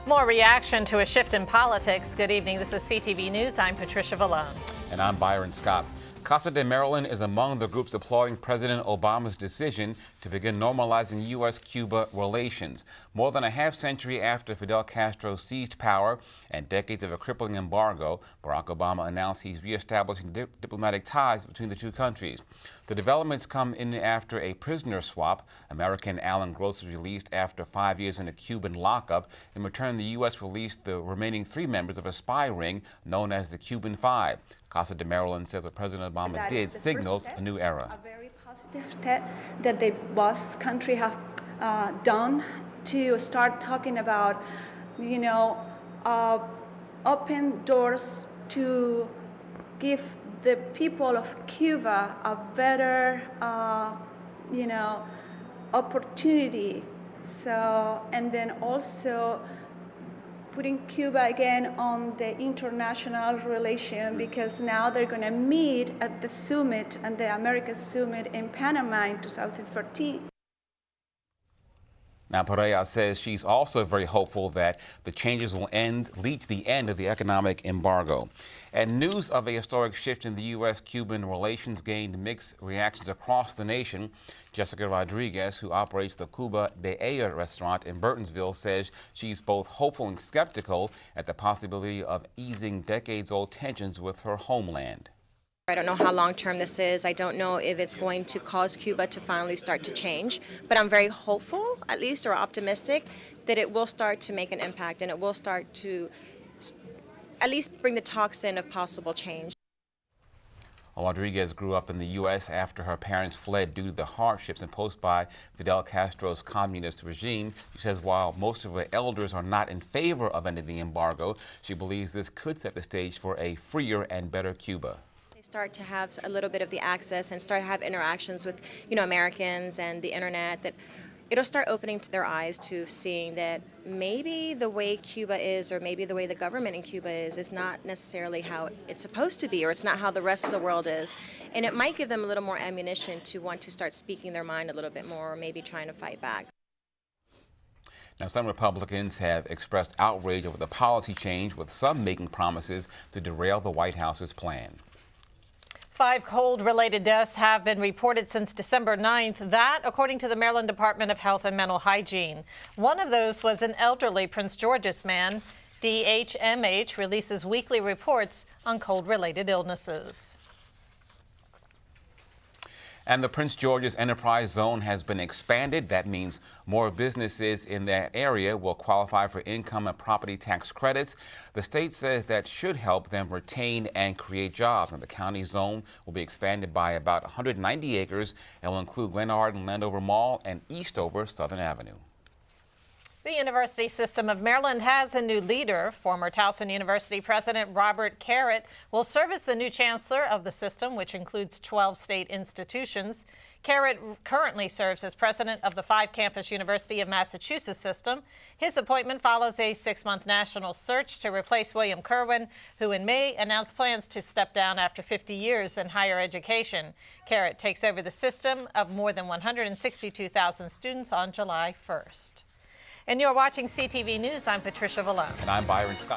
More reaction to a shift in politics. Good evening. This is CTV News. I'm Patricia Vallone. And I'm Byron Scott. Casa de Maryland is among the groups applauding President Obama's decision to begin normalizing U.S.-Cuba relations. More than a half-century after Fidel Castro seized power and decades of a crippling embargo, Barack Obama announced he's reestablishing diplomatic ties between the two countries. The developments come in after a prisoner swap. American Alan Gross was released after 5 years in a Cuban lockup. In return, the U.S. released the remaining 3 members of a spy ring known as the Cuban Five. Casa de Maryland says what President Obama did signals a new era. A very positive step that the both country have done to start talking about, open doors to give the people of Cuba a better, opportunity. So, and then also putting Cuba again on the international relation, because now they're going to meet at the summit, and the American summit in Panama in 2014. Now, Perea says she's also very hopeful that the changes will lead to the end of the economic embargo. And news of a historic shift in the U.S.-Cuban relations gained mixed reactions across the nation. Jessica Rodriguez, who operates the Cuba de Ella restaurant in Burtonsville, says she's both hopeful and skeptical at the possibility of easing decades-old tensions with her homeland. I don't know how long-term this is. I don't know if it's going to cause Cuba to finally start to change, but I'm very hopeful, at least, or optimistic, that it will start to make an impact and it will start to at least bring the talks in of possible change. Rodriguez grew up in the U.S. after her parents fled due to the hardships imposed by Fidel Castro's communist regime. She says while most of her elders are not in favor of ending the embargo, she believes this could set the stage for a freer and better Cuba. Start to have a little bit of the access and start to have interactions with, Americans and the internet, that it'll start opening to their eyes to seeing that maybe the way Cuba is, or maybe the way the government in Cuba is not necessarily how it's supposed to be, or it's not how the rest of the world is. And it might give them a little more ammunition to want to start speaking their mind a little bit more, or maybe trying to fight back. Now, some Republicans have expressed outrage over the policy change, with some making promises to derail the White House's plan. 5 cold-related deaths have been reported since December 9th. That, according to the Maryland Department of Health and Mental Hygiene. One of those was an elderly Prince George's man. DHMH releases weekly reports on cold-related illnesses. And the Prince George's Enterprise Zone has been expanded. That means more businesses in that area will qualify for income and property tax credits. The state says that should help them retain and create jobs. And the county zone will be expanded by about 190 acres and will include Glen Arden Landover Mall and Eastover Southern Avenue. The University System of Maryland has a new leader. Former Towson University President Robert Carrott will serve as the new chancellor of the system, which includes 12 state institutions. Carrott currently serves as president of the 5-campus University of Massachusetts system. His appointment follows a 6-month national search to replace William Kerwin, who in May announced plans to step down after 50 years in higher education. Carrott takes over the system of more than 162,000 students on July 1st. And you're watching CTV News. I'm Patricia Vallone. And I'm Byron Scott.